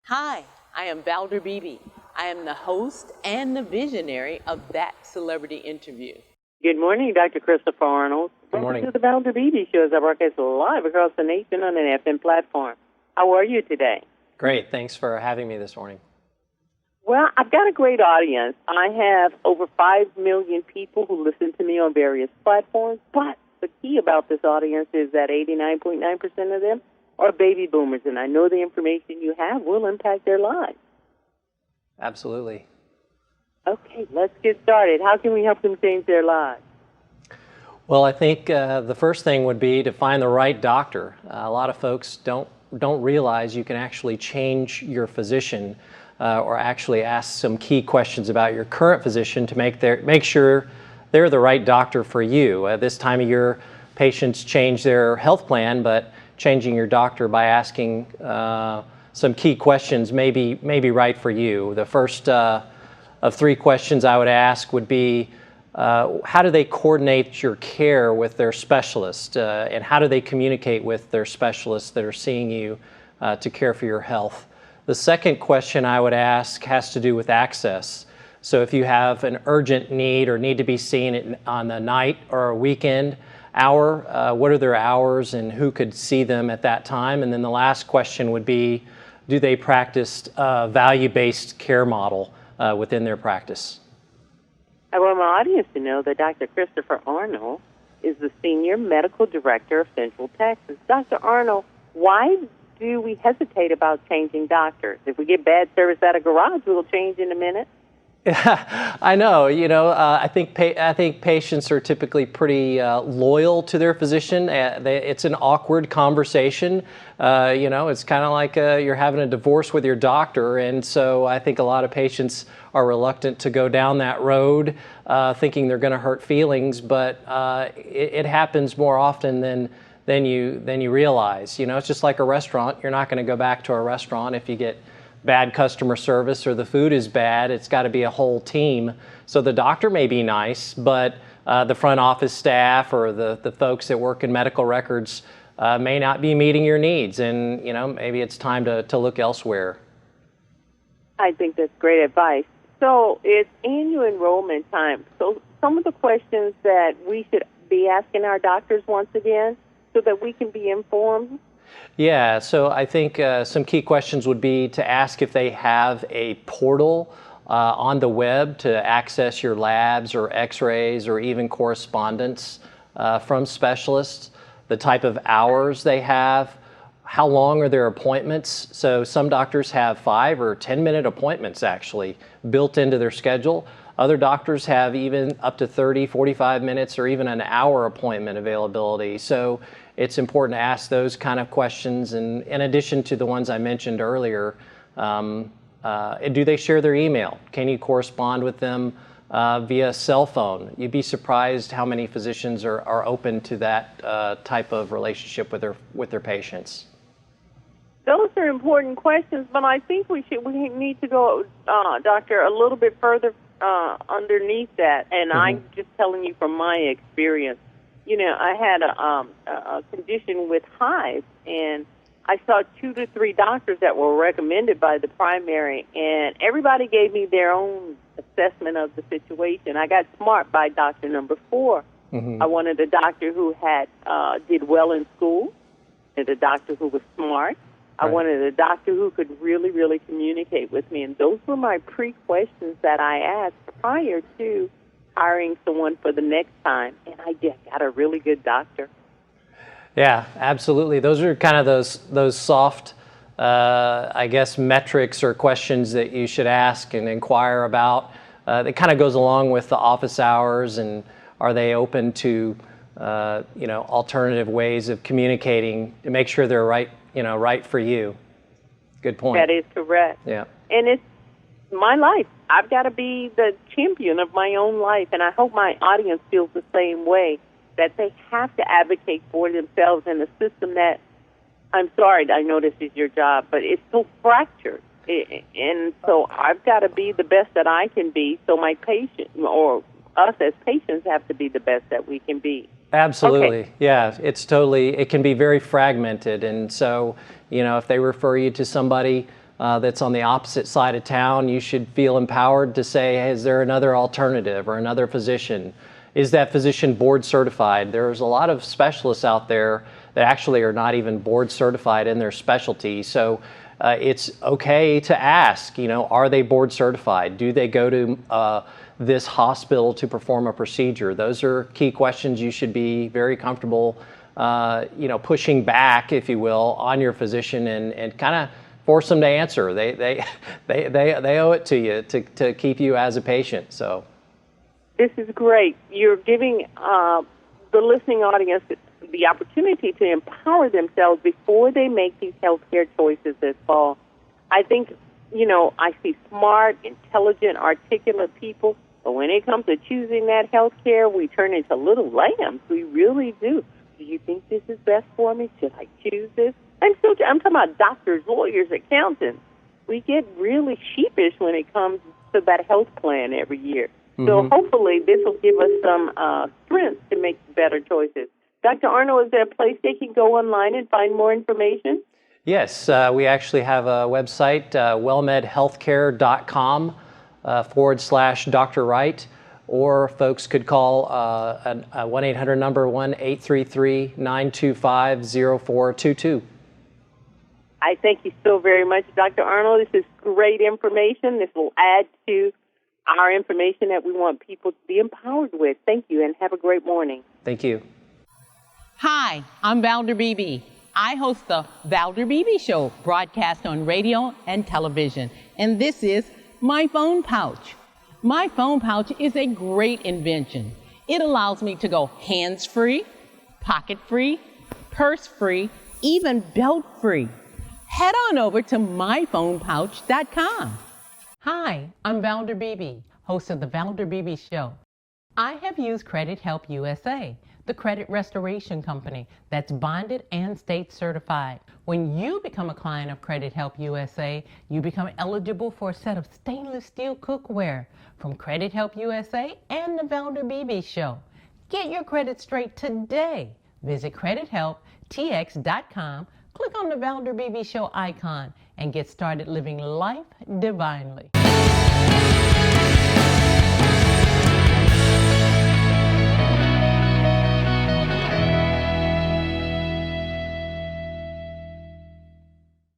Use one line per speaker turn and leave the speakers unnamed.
Hi, I am Valder Beebe. I am the host and the visionary of That Celebrity Interview.
Good morning, Dr. Christopher Arnold.
Good morning.
Welcome to the Valder Beebe Show as I broadcast live across the nation on an FM platform. How are you today?
Great. Thanks for having me this morning.
Well, I've got a great audience. I have over 5 million people who listen to me on various platforms, but the key about this audience is that 89.9% of them are baby boomers, and I know the information you have will impact their lives.
Absolutely.
Okay, let's get started. How can we help them change their lives?
Well, I think the first thing would be to find the right doctor. A lot of folks don't realize you can actually change your physician or actually ask some key questions about your current physician to make sure they're the right doctor for you. This time of year, patients change their health plan, but changing your doctor by asking some key questions may be right for you. The first of 3 questions I would ask would be, how do they coordinate your care with their specialist, and how do they communicate with their specialists that are seeing you to care for your health? The second question I would ask has to do with access. So if you have an urgent need or need to be seen on a night or a weekend hour, what are their hours and who could see them at that time? And then the last question would be, do they practice a value-based care model within their practice?
I want my audience to know that Dr. Christopher Arnold is the Senior Medical Director of Central Texas. Dr. Arnold, why do we hesitate about changing doctors? If we get bad service at a garage, we'll change in a minute.
I know. I think patients are typically pretty loyal to their physician. It's an awkward conversation. It's kind of like you're having a divorce with your doctor, and so I think a lot of patients are reluctant to go down that road, thinking they're going to hurt feelings. But it happens more often than you realize. It's just like a restaurant. You're not going to go back to a restaurant if you get bad customer service or the food is bad. It's got to be a whole team. So the doctor may be nice, but the front office staff or the folks that work in medical records may not be meeting your needs, and maybe it's time to look elsewhere.
I think that's great advice. So it's annual enrollment time. So some of the questions that we should be asking our doctors once again so that we can be informed.
Yeah, so I think some key questions would be to ask if they have a portal on the web to access your labs or x-rays or even correspondence from specialists, the type of hours they have, how long are their appointments. So some doctors have 5 or 10-minute appointments actually built into their schedule. Other doctors have even up to 30, 45 minutes or even an hour appointment availability. So it's important to ask those kind of questions. And in addition to the ones I mentioned earlier, do they share their email? Can you correspond with them via cell phone? You'd be surprised how many physicians are open to that type of relationship with their patients.
Those are important questions, but I think we need to go, Doctor, a little bit further underneath that. And I'm just telling you from my experience. I had a condition with hives, and I saw 2 to 3 doctors that were recommended by the primary, and everybody gave me their own assessment of the situation. I got smart by doctor number 4. I wanted a doctor who had did well in school, and a doctor who was smart. I wanted a doctor who could really, really communicate with me, and those were my pre-questions that I asked prior to hiring someone for the next time, and I just got a really good doctor. Yeah,
absolutely. Those are kind of those soft, I guess, metrics or questions that you should ask and inquire about. It kind of goes along with the office hours, and are they open to alternative ways of communicating to make sure they're right for you. Good point.
That is correct.
Yeah.
And it's my life. I've got to be the champion of my own life, and I hope my audience feels the same way, that they have to advocate for themselves in a system that, I'm sorry, I know this is your job, but it's so fractured. And so I've got to be the best that I can be, so my patient, or us as patients, have to be the best that we can be.
Absolutely.
Okay.
Yeah, it can be very fragmented. And so, if they refer you to somebody that's on the opposite side of town, you should feel empowered to say, hey, is there another alternative or another physician? Is that physician board certified? There's a lot of specialists out there that actually are not even board certified in their specialty. So it's okay to ask, are they board certified? Do they go to this hospital to perform a procedure? Those are key questions you should be very comfortable, pushing back, if you will, on your physician and kind of force them to answer. They owe it to you to keep you as a patient. So.
This is great. You're giving the listening audience the opportunity to empower themselves before they make these healthcare choices this fall. I think, I see smart, intelligent, articulate people, but when it comes to choosing that healthcare, we turn into little lambs. We really do. Do you think this is best for me? Should I choose this? I'm talking about doctors, lawyers, accountants. We get really sheepish when it comes to that health plan every year. So hopefully this will give us some strength to make better choices. Dr. Arnold, is there a place they can go online and find more information?
Yes, we actually have a website, wellmedhealthcare.com /Dr. Wright, or folks could call a 1-800 number, 1-833-925-0422.
I thank you so very much, Dr. Arnold. This is great information. This will add to our information that we want people to be empowered with. Thank you, and have a great morning.
Thank you.
Hi, I'm Valder Beebe. I host the Valder Beebe Show, broadcast on radio and television. And this is my phone pouch. My phone pouch is a great invention. It allows me to go hands-free, pocket-free, purse-free, even belt-free. Head on over to myphonepouch.com. Hi, I'm Valder Beebe, host of the Valder Beebe Show. I have used Credit Help USA, the credit restoration company that's bonded and state certified. When you become a client of Credit Help USA, you become eligible for a set of stainless steel cookware from Credit Help USA and the Valder Beebe Show. Get your credit straight today. Visit credithelptx.com, click on the Valder Beebe Show icon, and get started living life divinely.